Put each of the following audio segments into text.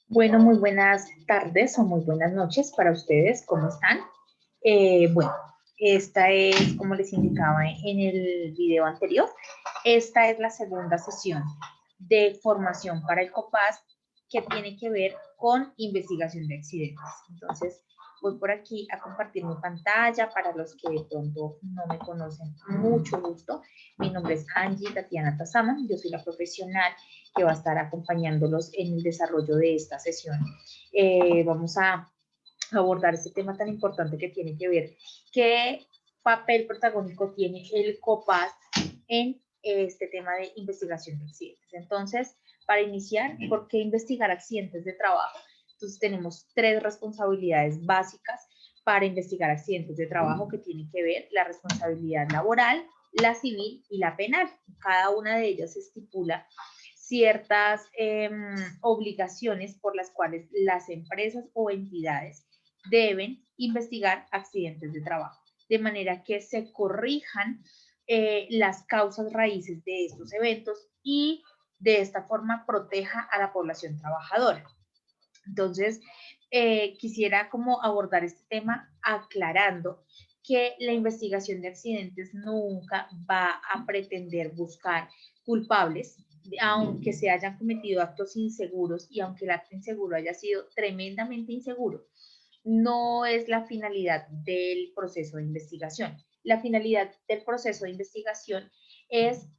Bueno, muy buenas tardes o muy buenas noches para ustedes. ¿Cómo están? Bueno, esta es, como les indicaba en el video anterior, esta es la segunda sesión de formación para el COPAS que tiene que ver con investigación de accidentes. Entonces, voy por aquí a compartir mi pantalla para los que de pronto no me conocen. Mucho gusto. Mi nombre es Angie Tatiana Tazama. Yo soy la profesional que va a estar acompañándolos en el desarrollo de esta sesión. Vamos a abordar este tema tan importante que tiene que ver qué papel protagónico tiene el COPAS en este tema de investigación de accidentes. Entonces, para iniciar, ¿por qué investigar accidentes de trabajo? Entonces, tenemos tres responsabilidades básicas para investigar accidentes de trabajo que tienen que ver la responsabilidad laboral, la civil y la penal. Cada una de ellas estipula ciertas obligaciones por las cuales las empresas o entidades deben investigar accidentes de trabajo, de manera que se corrijan las causas raíces de estos eventos y de esta forma proteja a la población trabajadora. Entonces, quisiera como abordar este tema aclarando que la investigación de accidentes nunca va a pretender buscar culpables, aunque se hayan cometido actos inseguros y aunque el acto inseguro haya sido tremendamente inseguro, no es la finalidad del proceso de investigación. La finalidad del proceso de investigación es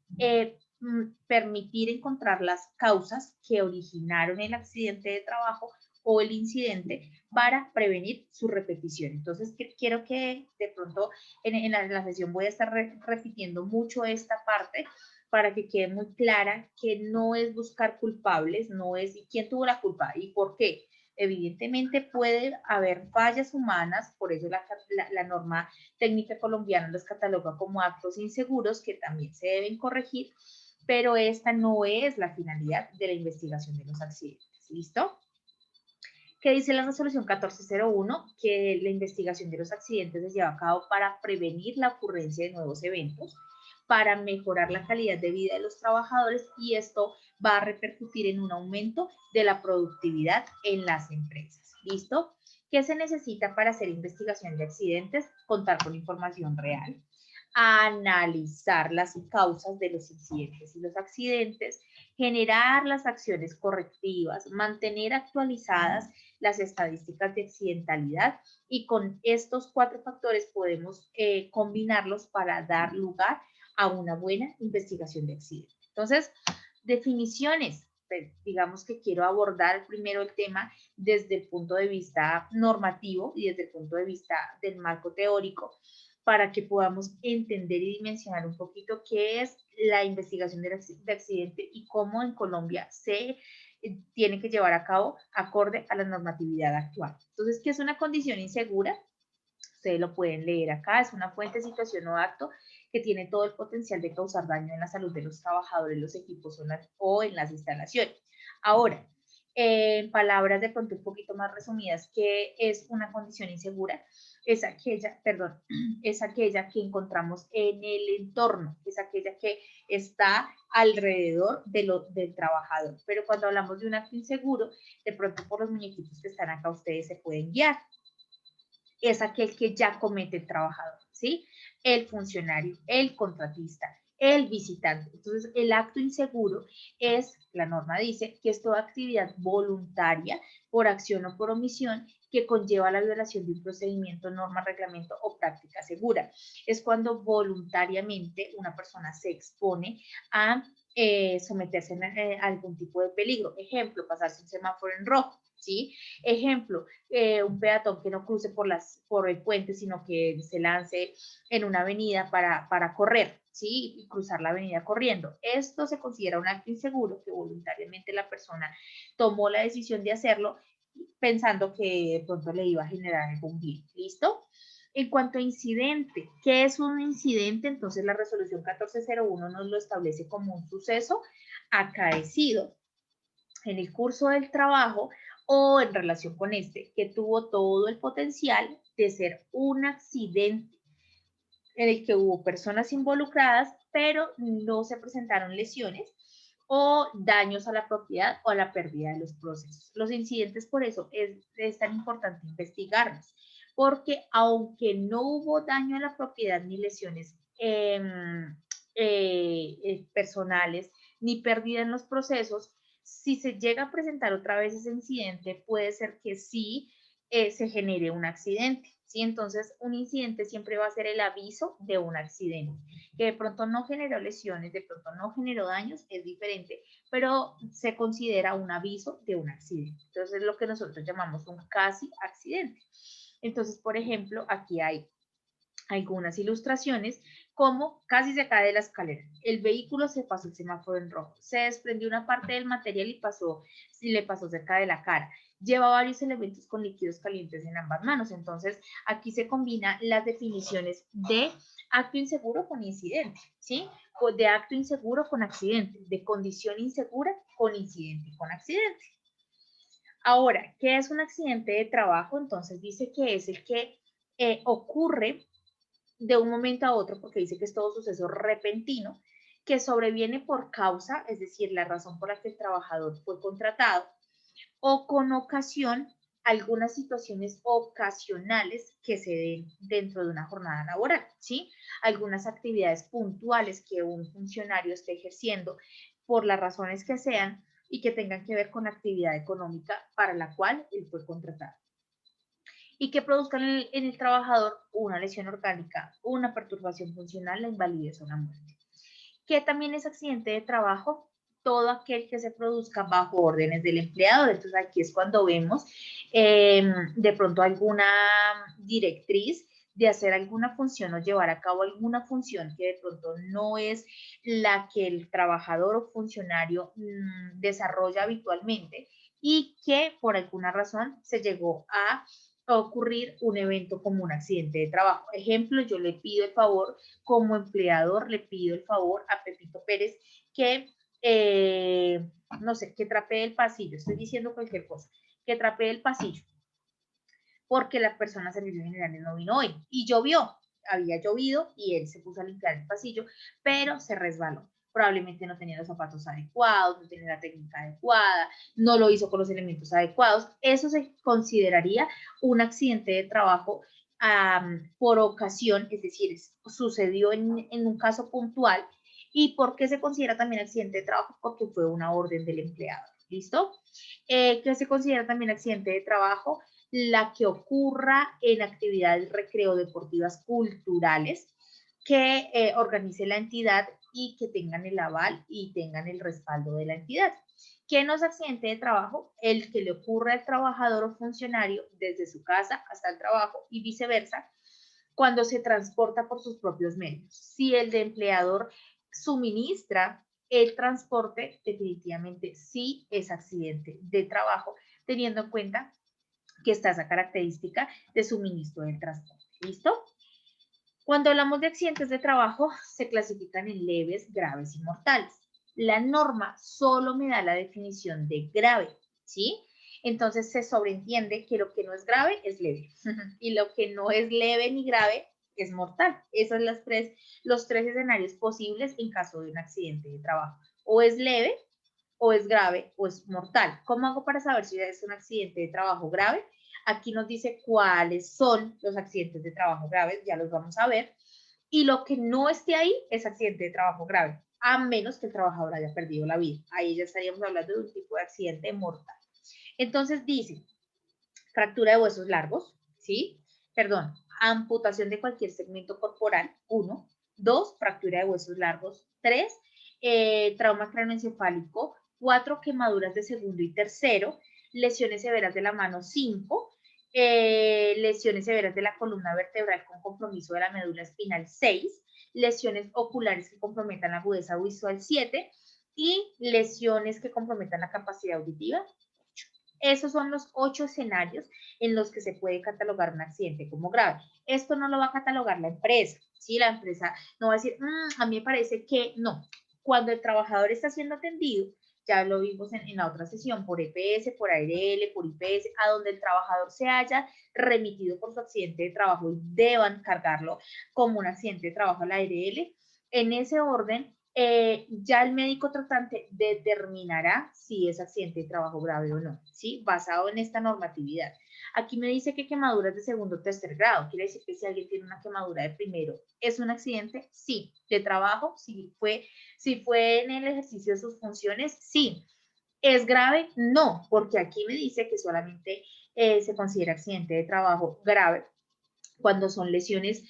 permitir encontrar las causas que originaron el accidente de trabajo o el incidente para prevenir su repetición. Entonces, quiero que de pronto en la sesión voy a estar repitiendo mucho esta parte para que quede muy clara que no es buscar culpables, no es quién tuvo la culpa y por qué. Evidentemente puede haber fallas humanas, por eso la norma técnica colombiana los cataloga como actos inseguros que también se deben corregir, pero esta no es la finalidad de la investigación de los accidentes. ¿Listo? ¿Qué dice la resolución 1401? Que la investigación de los accidentes se lleva a cabo para prevenir la ocurrencia de nuevos eventos, para mejorar la calidad de vida de los trabajadores y esto va a repercutir en un aumento de la productividad en las empresas. ¿Listo? ¿Qué se necesita para hacer investigación de accidentes? Contar con información real, analizar las causas de los incidentes y los accidentes, generar las acciones correctivas, mantener actualizadas las estadísticas de accidentalidad y con estos cuatro factores podemos combinarlos para dar lugar a una buena investigación de accidentes. Entonces, definiciones. Pues, digamos que quiero abordar primero el tema desde el punto de vista normativo y desde el punto de vista del marco teórico para que podamos entender y dimensionar un poquito qué es la investigación de accidente y cómo en Colombia se tiene que llevar a cabo acorde a la normatividad actual. Entonces, ¿qué es una condición insegura? Ustedes lo pueden leer acá, es una fuente, situación o acto que tiene todo el potencial de causar daño en la salud de los trabajadores, los equipos o en las instalaciones. Ahora, en palabras de pronto un poquito más resumidas, ¿qué es una condición insegura? Es aquella, perdón, es aquella que encontramos en el entorno, es aquella que está alrededor del trabajador. Pero cuando hablamos de un acto inseguro, de pronto por los muñequitos que están acá ustedes se pueden guiar, es aquel que ya comete el trabajador, ¿sí? El funcionario, el contratista, el visitante. Entonces, el acto inseguro es, la norma dice, que es toda actividad voluntaria por acción o por omisión que conlleva la violación de un procedimiento, norma, reglamento o práctica segura. Es cuando voluntariamente una persona se expone a someterse a algún tipo de peligro. Ejemplo, pasarse un semáforo en rojo, ¿sí? Ejemplo, un peatón que no cruce por el puente, sino que se lance en una avenida para correr, ¿sí? Y cruzar la avenida corriendo. Esto se considera un acto inseguro que voluntariamente la persona tomó la decisión de hacerlo pensando que de pronto le iba a generar algún bien. ¿Listo? En cuanto a incidente, ¿qué es un incidente? Entonces la resolución 1401 nos lo establece como un suceso acaecido en el curso del trabajo o en relación con este, que tuvo todo el potencial de ser un accidente en el que hubo personas involucradas, pero no se presentaron lesiones o daños a la propiedad o a la pérdida de los procesos. Los incidentes, por eso es tan importante investigarlos, porque aunque no hubo daño a la propiedad ni lesiones personales ni pérdida en los procesos, si se llega a presentar otra vez ese incidente, puede ser que sí se genere un accidente. ¿Sí? Entonces, un incidente siempre va a ser el aviso de un accidente, que de pronto no generó lesiones, de pronto no generó daños, es diferente, pero se considera un aviso de un accidente. Entonces, es lo que nosotros llamamos un casi accidente. Entonces, por ejemplo, aquí hay algunas ilustraciones, como casi se cae de la escalera, el vehículo se pasó el semáforo en rojo, se desprendió una parte del material y le pasó cerca de la cara, lleva varios elementos con líquidos calientes en ambas manos. Entonces, aquí se combinan las definiciones de acto inseguro con incidente, ¿sí? O de acto inseguro con accidente, de condición insegura con incidente con accidente. Ahora, ¿qué es un accidente de trabajo? Entonces dice que es el que ocurre de un momento a otro, porque dice que es todo suceso repentino, que sobreviene por causa, es decir, la razón por la que el trabajador fue contratado, o con ocasión, algunas situaciones ocasionales que se den dentro de una jornada laboral, ¿sí? Algunas actividades puntuales que un funcionario esté ejerciendo por las razones que sean y que tengan que ver con la actividad económica para la cual él fue contratado y que produzcan en el trabajador una lesión orgánica, una perturbación funcional, la invalidez o la muerte. ¿Qué también es accidente de trabajo? Todo aquel que se produzca bajo órdenes del empleador. Entonces aquí es cuando vemos de pronto alguna directriz de hacer alguna función o llevar a cabo alguna función que de pronto no es la que el trabajador o funcionario desarrolla habitualmente y que por alguna razón se llegó a ocurrir un evento como un accidente de trabajo. Ejemplo, yo le pido el favor, como empleador, le pido el favor a Pepito Pérez que, no sé, que trapee el pasillo, estoy diciendo cualquier cosa, que trapee el pasillo, porque la persona de servicios generales no vino hoy y llovió, había llovido y él se puso a limpiar el pasillo, pero se resbaló. Probablemente no tenía los zapatos adecuados, no tenía la técnica adecuada, no lo hizo con los elementos adecuados. Eso se consideraría un accidente de trabajo por ocasión, es decir, sucedió en un caso puntual. ¿Y por qué se considera también accidente de trabajo? Porque fue una orden del empleado. ¿Listo? ¿Qué se considera también accidente de trabajo? La que ocurra en actividades recreo deportivas culturales que organice la entidad y que tengan el aval y tengan el respaldo de la entidad. ¿Qué no es accidente de trabajo? El que le ocurra al trabajador o funcionario desde su casa hasta el trabajo y viceversa, cuando se transporta por sus propios medios. Si el de empleador suministra el transporte, definitivamente sí es accidente de trabajo, teniendo en cuenta que está esa característica de suministro del transporte. ¿Listo? Cuando hablamos de accidentes de trabajo, se clasifican en leves, graves y mortales. La norma solo me da la definición de grave, ¿sí? Entonces se sobreentiende que lo que no es grave es leve y lo que no es leve ni grave es mortal. Esos son los tres escenarios posibles en caso de un accidente de trabajo. O es leve, o es grave, o es mortal. ¿Cómo hago para saber si es un accidente de trabajo grave? Aquí nos dice cuáles son los accidentes de trabajo graves, ya los vamos a ver. Y lo que no esté ahí es accidente de trabajo grave, a menos que el trabajador haya perdido la vida. Ahí ya estaríamos hablando de un tipo de accidente mortal. Entonces dice, fractura de huesos largos, ¿sí? Perdón, amputación de cualquier segmento corporal, 1. 2, fractura de huesos largos, 3, trauma craneoencefálico, 4, quemaduras de segundo y tercero, lesiones severas de la mano, 5, lesiones severas de la columna vertebral con compromiso de la médula espinal, 6, lesiones oculares que comprometan la agudeza visual, 7, y lesiones que comprometan la capacidad auditiva. Esos son los 8 escenarios en los que se puede catalogar un accidente como grave. Esto no lo va a catalogar la empresa, ¿sí? La empresa no va a decir, a mí me parece que no. Cuando el trabajador está siendo atendido, ya lo vimos en la otra sesión, por EPS, por ARL, por IPS, a donde el trabajador se haya remitido por su accidente de trabajo y deban cargarlo como un accidente de trabajo a la ARL, en ese orden ya el médico tratante determinará si es accidente de trabajo grave o no, ¿sí? Basado en esta normatividad. Aquí me dice que quemaduras de segundo o tercer grado, quiere decir que si alguien tiene una quemadura de primero, ¿es un accidente? Sí. ¿De trabajo? Sí. Si fue en el ejercicio de sus funciones, sí. ¿Es grave? No, porque aquí me dice que solamente se considera accidente de trabajo grave cuando son lesiones,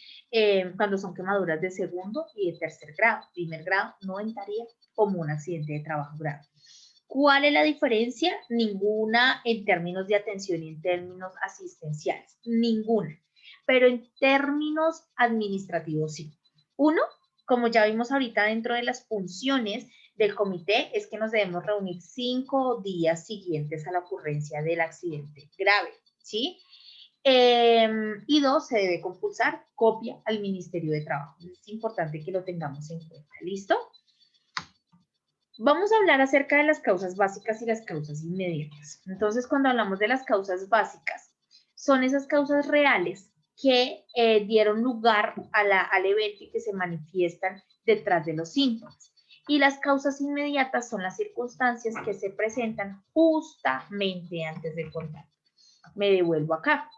cuando son quemaduras de segundo y de tercer grado. Primer grado no entraría como un accidente de trabajo grave. ¿Cuál es la diferencia? Ninguna en términos de atención y en términos asistenciales, ninguna. Pero en términos administrativos sí. Uno, como ya vimos ahorita dentro de las funciones del comité, es que nos debemos reunir 5 días siguientes a la ocurrencia del accidente grave, ¿sí? Y 2, se debe compulsar copia al Ministerio de Trabajo. Es importante que lo tengamos en cuenta. ¿Listo? Vamos a hablar acerca de las causas básicas y las causas inmediatas. Entonces, cuando hablamos de las causas básicas, son esas causas reales que dieron lugar al evento y que se manifiestan detrás de los síntomas. Y las causas inmediatas son las circunstancias que se presentan justamente antes del contacto. Me devuelvo acá.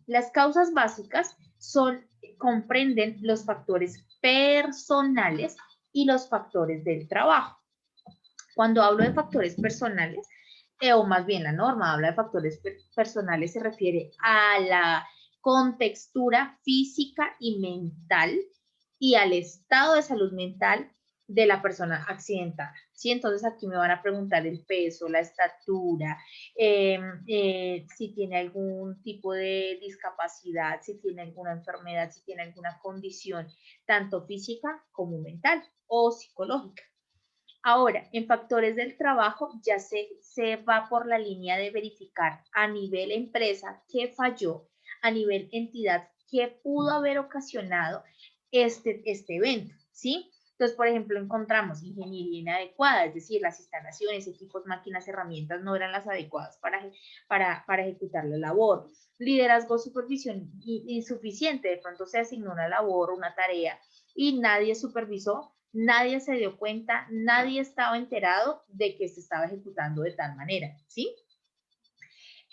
Las causas básicas comprenden los factores personales y los factores del trabajo. Cuando hablo de factores personales, o más bien la norma habla de factores personales, se refiere a la contextura física y mental y al estado de salud mental de la persona accidentada. ¿Sí? Entonces aquí me van a preguntar el peso, la estatura, si tiene algún tipo de discapacidad, si tiene alguna enfermedad, si tiene alguna condición, tanto física como mental o psicológica. Ahora, en factores del trabajo ya se va por la línea de verificar a nivel empresa qué falló, a nivel entidad qué pudo haber ocasionado este evento, ¿sí? Entonces, por ejemplo, encontramos ingeniería inadecuada, es decir, las instalaciones, equipos, máquinas, herramientas no eran las adecuadas para ejecutar la labor. Liderazgo, supervisión insuficiente, de pronto se asignó una labor, una tarea y nadie supervisó, nadie se dio cuenta, nadie estaba enterado de que se estaba ejecutando de tal manera, ¿sí?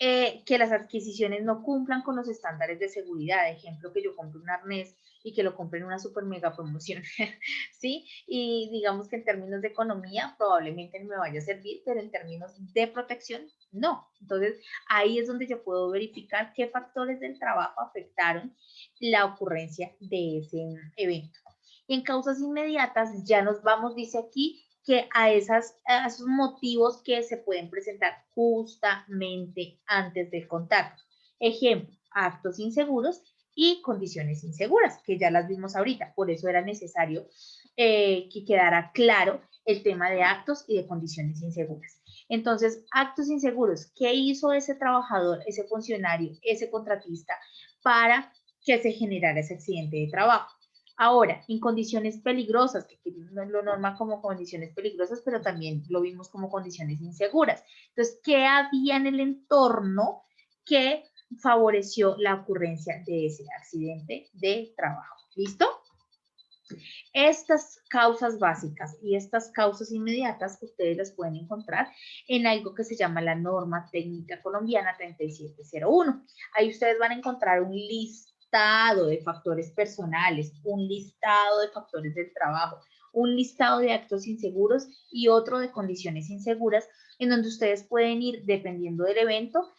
Que las adquisiciones no cumplan con los estándares de seguridad, ejemplo, que yo compre un arnés y que lo compre en una super mega promoción, ¿sí? Y digamos que en términos de economía probablemente me vaya a servir, pero en términos de protección, no. Entonces, ahí es donde yo puedo verificar qué factores del trabajo afectaron la ocurrencia de ese evento. Y en causas inmediatas ya nos vamos, dice aquí, que a esos motivos que se pueden presentar justamente antes del contacto. Ejemplo, actos inseguros y condiciones inseguras, que ya las vimos ahorita. Por eso era necesario que quedara claro el tema de actos y de condiciones inseguras. Entonces, actos inseguros, ¿qué hizo ese trabajador, ese funcionario, ese contratista para que se generara ese accidente de trabajo? Ahora, en condiciones peligrosas, que no lo norma como condiciones peligrosas, pero también lo vimos como condiciones inseguras. Entonces, ¿qué había en el entorno que favoreció la ocurrencia de ese accidente de trabajo? ¿Listo? Estas causas básicas y estas causas inmediatas ustedes las pueden encontrar en algo que se llama la norma técnica colombiana 3701. Ahí ustedes van a encontrar un listado de factores personales, un listado de factores del trabajo, un listado de actos inseguros y otro de condiciones inseguras, en donde ustedes pueden ir dependiendo del evento.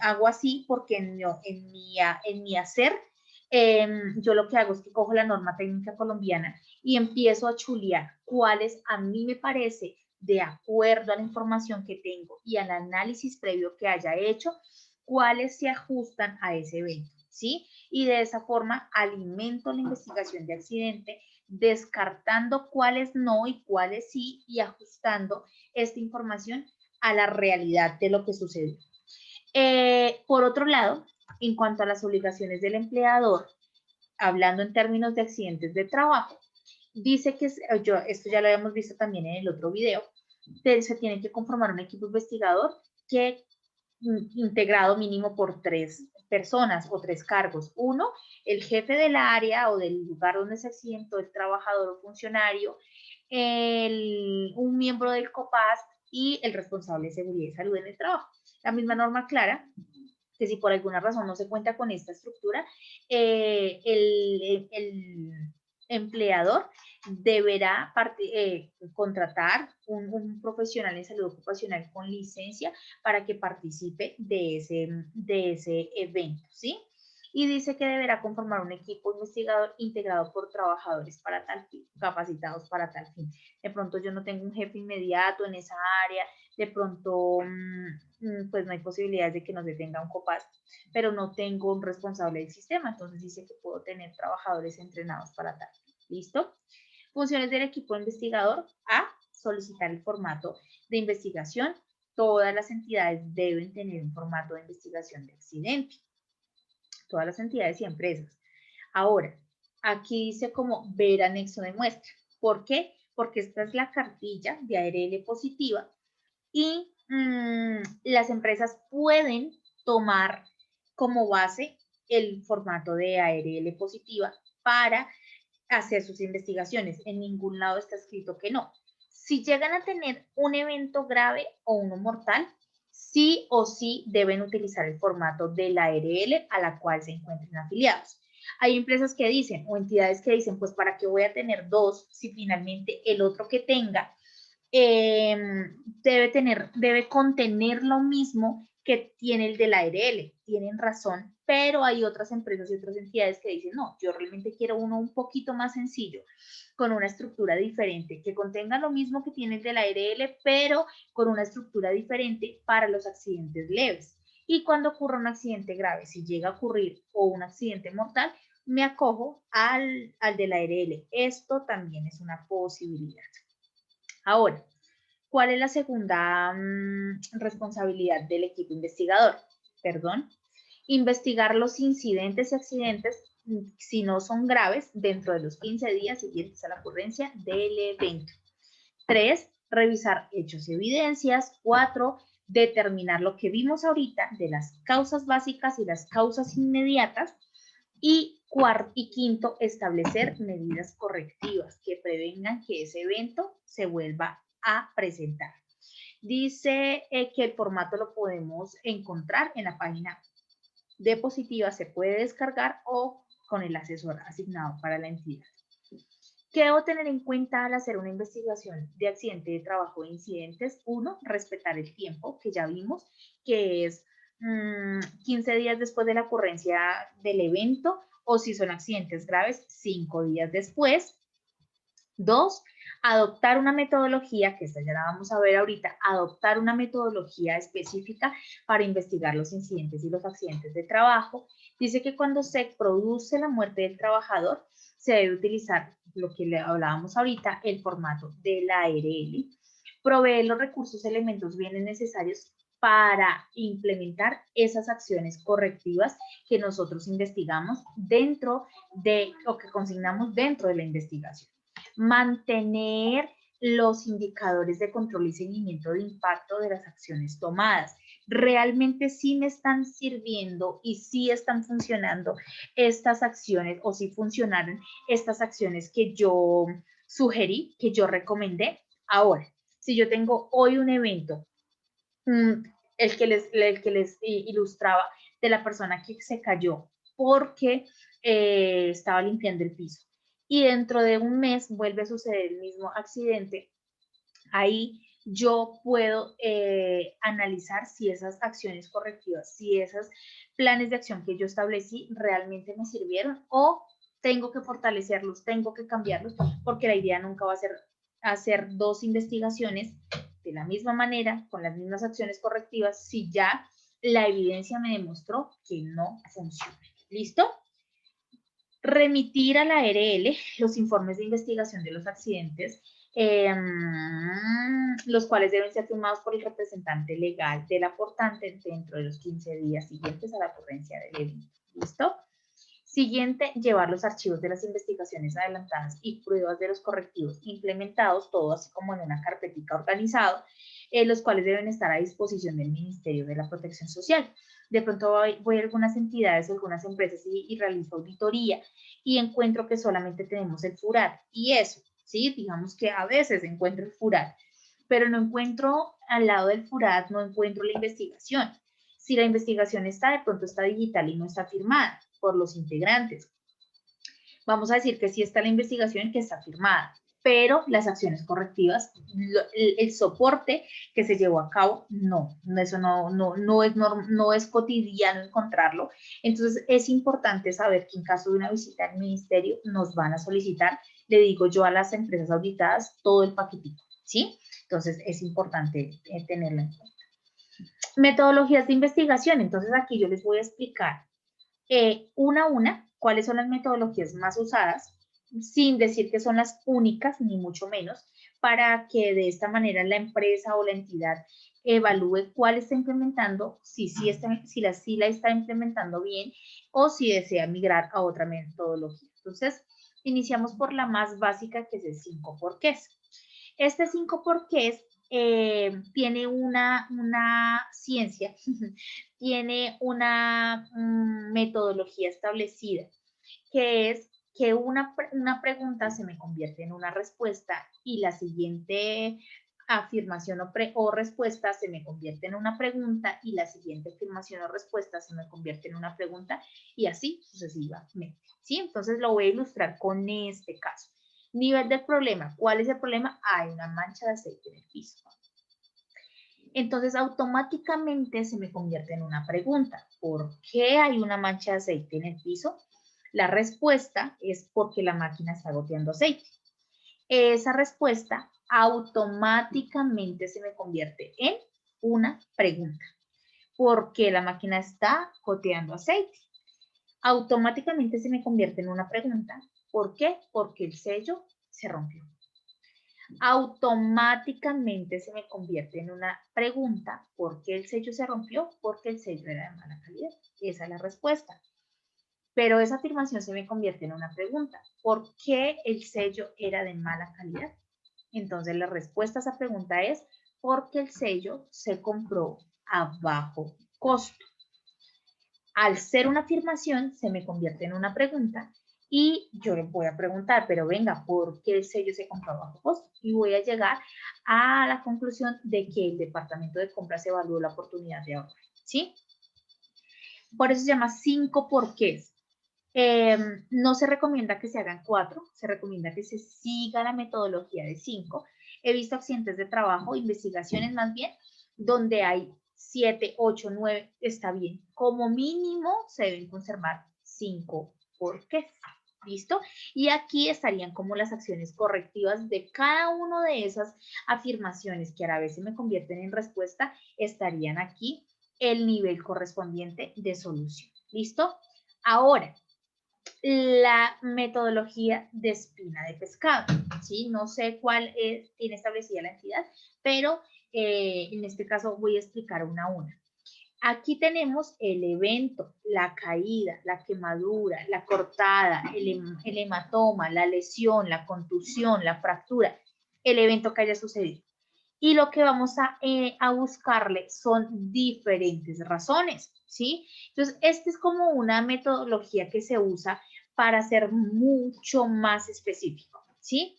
Hago así porque en mi hacer yo lo que hago es que cojo la norma técnica colombiana y empiezo a chulear cuáles a mí me parece, de acuerdo a la información que tengo y al análisis previo que haya hecho, cuáles se ajustan a ese evento, ¿sí? Y de esa forma alimento la investigación de accidente, descartando cuáles no y cuáles sí, y ajustando esta información a la realidad de lo que sucedió. Por otro lado, en cuanto a las obligaciones del empleador, hablando en términos de accidentes de trabajo, dice que esto ya lo habíamos visto también en el otro video, se tiene que conformar un equipo investigador que integrado mínimo por 3 personas o 3 cargos. Uno, el jefe del área o del lugar donde se accidentó el trabajador o funcionario, un miembro del COPAS y el responsable de seguridad y salud en el trabajo. La misma norma clara que si por alguna razón no se cuenta con esta estructura, el empleador deberá contratar un profesional en salud ocupacional con licencia para que participe de ese evento, ¿sí? Y dice que deberá conformar un equipo investigador integrado por trabajadores para tal fin, capacitados para tal fin. De pronto yo no tengo un jefe inmediato en esa área, de pronto pues no hay posibilidades de que no se tenga un COPAS, pero no tengo un responsable del sistema, entonces dice que puedo tener trabajadores entrenados para tal. ¿Listo? Funciones del equipo investigador. A, solicitar el formato de investigación. Todas las entidades deben tener un formato de investigación de accidente. Todas las entidades y empresas. Ahora, aquí dice como ver anexo de muestra. ¿Por qué? Porque esta es la cartilla de ARL positiva y las empresas pueden tomar como base el formato de ARL positiva para hacer sus investigaciones. En ningún lado está escrito que no. Si llegan a tener un evento grave o uno mortal, sí o sí deben utilizar el formato de la ARL a la cual se encuentren afiliados. Hay empresas que dicen o entidades que dicen, pues para qué voy a tener dos si finalmente el otro que tenga debe contener lo mismo que tiene el de la ARL. Tienen razón, pero hay otras empresas y otras entidades que dicen, no, yo realmente quiero uno un poquito más sencillo, con una estructura diferente, que contenga lo mismo que tiene el de la ARL, pero con una estructura diferente para los accidentes leves. Y cuando ocurra un accidente grave, si llega a ocurrir o un accidente mortal, me acojo al de la ARL. Esto también es una posibilidad. Ahora, ¿cuál es la segunda responsabilidad del equipo investigador? Perdón. Investigar los incidentes y accidentes, si no son graves, dentro de los 15 días siguientes a la ocurrencia del evento. 3, revisar hechos y evidencias. 4, determinar lo que vimos ahorita de las causas básicas y las causas inmediatas. Y quinto, establecer medidas correctivas que prevengan que ese evento se vuelva a presentar. Dice que el formato lo podemos encontrar en la página de Positiva, se puede descargar o con el asesor asignado para la entidad. ¿Qué debo tener en cuenta al hacer una investigación de accidente de trabajo e incidentes? 1, respetar el tiempo, que ya vimos, que es 15 días después de la ocurrencia del evento, o si son accidentes graves, 5 días después. 2, adoptar una metodología, que esta ya la vamos a ver ahorita, adoptar una metodología específica para investigar los incidentes y los accidentes de trabajo. Dice que cuando se produce la muerte del trabajador, se debe utilizar lo que le hablábamos ahorita, el formato de la ARL, proveer los recursos, elementos, bienes necesarios para implementar esas acciones correctivas que nosotros investigamos dentro de, o que consignamos dentro de la investigación. Mantener los indicadores de control y seguimiento de impacto de las acciones tomadas. Realmente sí me están sirviendo y sí están funcionando estas acciones o sí funcionaron estas acciones que yo sugerí, que yo recomendé. Ahora, si yo tengo hoy un evento, el que les ilustraba de la persona que se cayó porque estaba limpiando el piso y dentro de un mes vuelve a suceder el mismo accidente, ahí yo puedo analizar si esas acciones correctivas, si esos planes de acción que yo establecí realmente me sirvieron o tengo que fortalecerlos, tengo que cambiarlos, porque la idea nunca va a ser hacer dos investigaciones de la misma manera, con las mismas acciones correctivas, si ya la evidencia me demostró que no funciona. ¿Listo? Remitir a la ARL los informes de investigación de los accidentes, los cuales deben ser firmados por el representante legal del aportante dentro de los 15 días siguientes a la ocurrencia del evento. ¿Listo? Siguiente, llevar los archivos de las investigaciones adelantadas y pruebas de los correctivos implementados, todo así como en una carpetica organizado, los cuales deben estar a disposición del Ministerio de la Protección Social. De pronto voy a algunas entidades, algunas empresas y realizo auditoría y encuentro que solamente tenemos el FURAT y eso ¿sí? Digamos que a veces encuentro el FURAT, pero no encuentro al lado del FURAT, no encuentro la investigación. Si la investigación está, de pronto está digital y no está firmada por los integrantes. Vamos a decir que sí está la investigación que está firmada, pero las acciones correctivas, el soporte que se llevó a cabo, no, eso no es cotidiano encontrarlo. Entonces es importante saber que en caso de una visita al ministerio nos van a solicitar, le digo yo a las empresas auditadas, todo el paquetito, ¿sí? Entonces es importante tenerlo en cuenta. Metodologías de investigación, entonces aquí yo les voy a explicar una a una cuáles son las metodologías más usadas, sin decir que son las únicas, ni mucho menos, para que de esta manera la empresa o la entidad evalúe cuál está implementando, si la está implementando bien o si desea migrar a otra metodología. Entonces, iniciamos por la más básica, que es el 5 porqués. Este 5 porqués tiene una ciencia, tiene una metodología establecida, que es que una pregunta se me convierte en una respuesta y la siguiente afirmación o respuesta se me convierte en una pregunta y la siguiente afirmación o respuesta se me convierte en una pregunta y así sucesivamente, ¿sí? Entonces lo voy a ilustrar con este caso. Nivel del problema. ¿Cuál es el problema? Hay una mancha de aceite en el piso. Entonces automáticamente se me convierte en una pregunta. ¿Por qué hay una mancha de aceite en el piso? La respuesta es porque la máquina está goteando aceite. Esa respuesta automáticamente se me convierte en una pregunta. ¿Por qué la máquina está goteando aceite? Automáticamente se me convierte en una pregunta. ¿Por qué? Porque el sello se rompió. Automáticamente se me convierte en una pregunta. ¿Por qué el sello se rompió? Porque el sello era de mala calidad. Esa es la respuesta. Pero esa afirmación se me convierte en una pregunta. ¿Por qué el sello era de mala calidad? Entonces la respuesta a esa pregunta es porque el sello se compró a bajo costo. Al ser una afirmación, se me convierte en una pregunta y yo le voy a preguntar, pero venga, ¿por qué el sello se compró a bajo costo? Y voy a llegar a la conclusión de que el departamento de compras evaluó la oportunidad de ahorro, ¿sí? Por eso se llama 5 porqués. No se recomienda que se hagan 4, se recomienda que se siga la metodología de 5. He visto accidentes de trabajo, investigaciones más bien, donde hay 7, 8, 9, está bien. Como mínimo se deben conservar 5 porqués. ¿Listo? Y aquí estarían como las acciones correctivas de cada una de esas afirmaciones que a la vez se me convierten en respuesta, estarían aquí el nivel correspondiente de solución. ¿Listo? Ahora, la metodología de espina de pescado, ¿sí? No sé cuál tiene establecida la entidad, pero en este caso voy a explicar una a una. Aquí tenemos el evento, la caída, la quemadura, la cortada, el hematoma, la lesión, la contusión, la fractura, el evento que haya sucedido. Y lo que vamos a buscarle son diferentes razones, ¿sí? Entonces, esta es como una metodología que se usa para ser mucho más específico, ¿sí?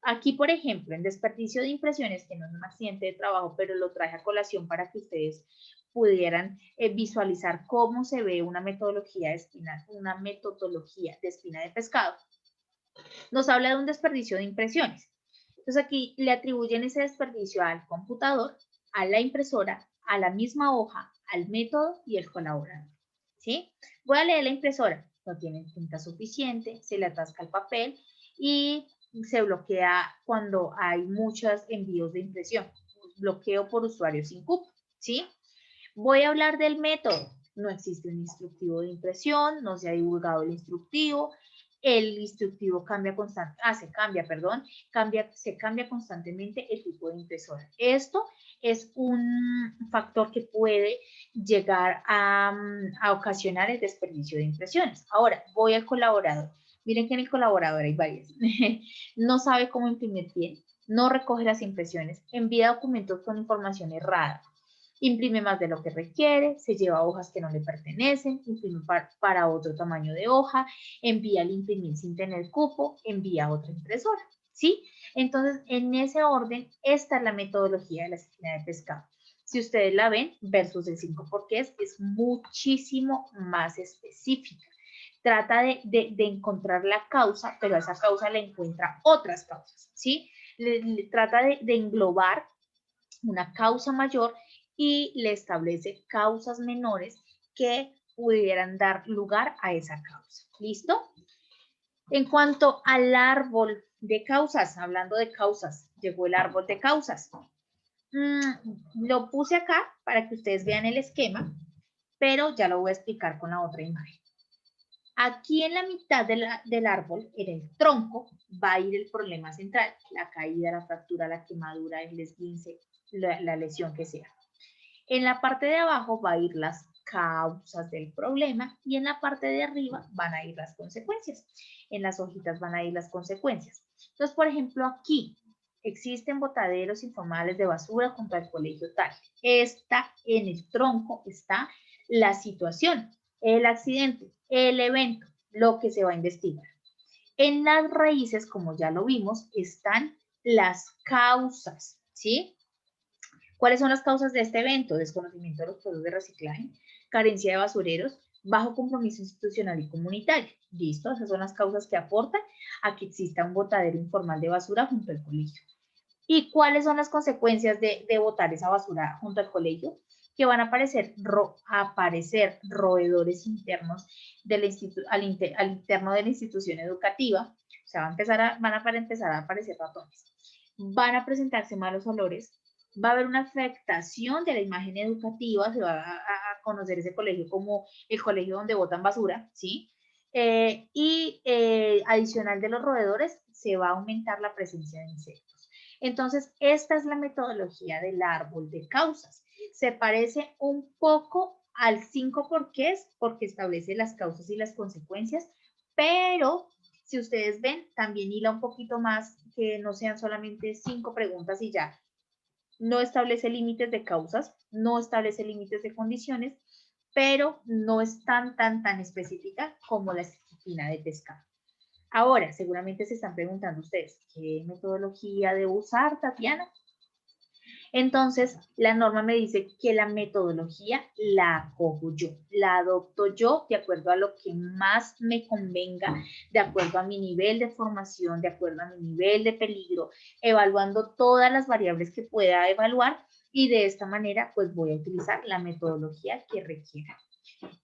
Aquí, por ejemplo, en desperdicio de impresiones, que no es un accidente de trabajo, pero lo traje a colación para que ustedes pudieran visualizar cómo se ve una metodología de espina de pescado. Nos habla de un desperdicio de impresiones. Entonces aquí le atribuyen ese desperdicio al computador, a la impresora, a la misma hoja, al método y el colaborador. ¿Sí? Voy a leer la impresora. No tiene tinta suficiente, se le atasca el papel y se bloquea cuando hay muchos envíos de impresión. Bloqueo por usuario sin cupo. ¿Sí? Voy a hablar del método. No existe un instructivo de impresión, no se ha divulgado el instructivo cambia se cambia constantemente el tipo de impresora. Esto es un factor que puede llegar a ocasionar el desperdicio de impresiones. Ahora, voy al colaborador. Miren que en el colaborador hay varias. No sabe cómo imprimir bien, no recoge las impresiones, envía documentos con información errada, imprime más de lo que requiere, se lleva hojas que no le pertenecen, imprime para otro tamaño de hoja, envía el imprimir sin tener cupo, envía otra impresora, ¿sí? Entonces, en ese orden, esta es la metodología de la esquina de pescado. Si ustedes la ven, versus el 5 porqués, es muchísimo más específica. Trata de encontrar la causa, pero a esa causa le encuentra otras causas, ¿sí? Trata de englobar una causa mayor y le establece causas menores que pudieran dar lugar a esa causa. ¿Listo? En cuanto al árbol de causas, hablando de causas, llegó el árbol de causas. Lo puse acá para que ustedes vean el esquema, pero ya lo voy a explicar con la otra imagen. Aquí en la mitad del árbol, en el tronco, va a ir el problema central, la caída, la fractura, la quemadura, el esguince, la lesión que sea. En la parte de abajo va a ir las causas del problema y en la parte de arriba van a ir las consecuencias. En las hojitas van a ir las consecuencias. Entonces, por ejemplo, aquí existen botaderos informales de basura junto al colegio tal. Esta en el tronco está la situación, el accidente, el evento, lo que se va a investigar. En las raíces, como ya lo vimos, están las causas, ¿sí? ¿Cuáles son las causas de este evento? Desconocimiento de los procesos de reciclaje, carencia de basureros, bajo compromiso institucional y comunitario. ¿Listo? Esas son las causas que aportan a que exista un botadero informal de basura junto al colegio. ¿Y cuáles son las consecuencias de botar esa basura junto al colegio? Que van a aparecer roedores internos al interno de la institución educativa. O sea, van a empezar a aparecer ratones. Van a presentarse malos olores, va a haber una afectación de la imagen educativa, se va a conocer ese colegio como el colegio donde botan basura, ¿sí? Adicional de los roedores, se va a aumentar la presencia de insectos. Entonces, esta es la metodología del árbol de causas. Se parece un poco al 5 porqués, porque establece las causas y las consecuencias, pero si ustedes ven, también hila un poquito más, que no sean solamente 5 preguntas y ya. No establece límites de causas, no establece límites de condiciones, pero no es tan específica como la esquina de pescado. Ahora, seguramente se están preguntando ustedes, ¿qué metodología debo usar, Tatiana? Entonces, la norma me dice que la metodología la acojo yo, la adopto yo de acuerdo a lo que más me convenga, de acuerdo a mi nivel de formación, de acuerdo a mi nivel de peligro, evaluando todas las variables que pueda evaluar y de esta manera pues voy a utilizar la metodología que requiera.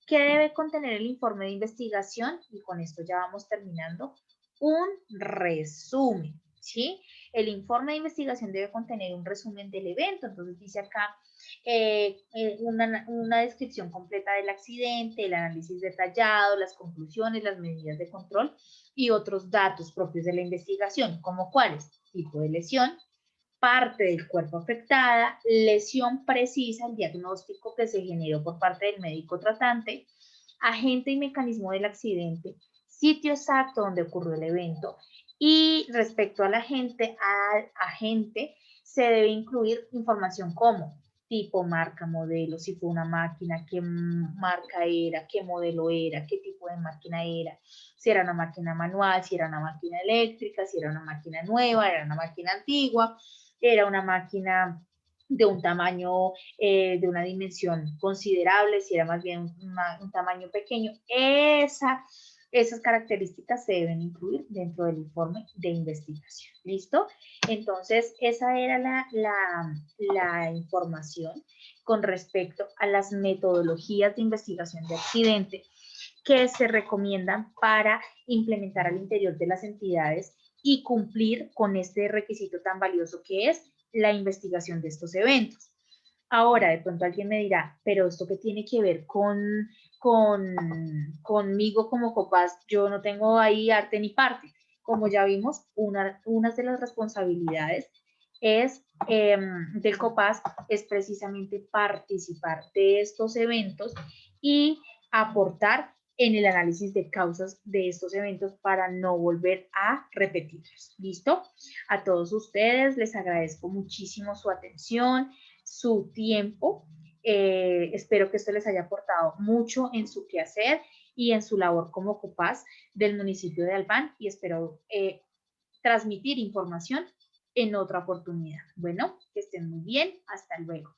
¿Qué debe contener el informe de investigación? Y con esto ya vamos terminando. Un resumen, ¿sí? El informe de investigación debe contener un resumen del evento. Entonces dice acá una descripción completa del accidente, el análisis detallado, las conclusiones, las medidas de control y otros datos propios de la investigación, como cuáles: tipo de lesión, parte del cuerpo afectada, lesión precisa, el diagnóstico que se generó por parte del médico tratante, agente y mecanismo del accidente, sitio exacto donde ocurrió el evento y respecto al agente se debe incluir información como tipo, marca, modelo, si fue una máquina, qué marca era, qué modelo era, qué tipo de máquina era, si era una máquina manual, si era una máquina eléctrica, si era una máquina nueva, era una máquina antigua, era una máquina de un tamaño, de una dimensión considerable, si era más bien un tamaño pequeño. Esas características se deben incluir dentro del informe de investigación. ¿Listo? Entonces, esa era la información con respecto a las metodologías de investigación de accidente que se recomiendan para implementar al interior de las entidades y cumplir con este requisito tan valioso que es la investigación de estos eventos. Ahora, de pronto alguien me dirá, pero ¿esto qué tiene que ver conmigo como COPAS? Yo no tengo ahí arte ni parte. Como ya vimos, una de las responsabilidades del COPAS es precisamente participar de estos eventos y aportar en el análisis de causas de estos eventos para no volver a repetirlos. ¿Listo? A todos ustedes les agradezco muchísimo su atención, su tiempo. Espero que esto les haya aportado mucho en su quehacer y en su labor como COPAS del municipio de Albán y espero transmitir información en otra oportunidad. Bueno, que estén muy bien. Hasta luego.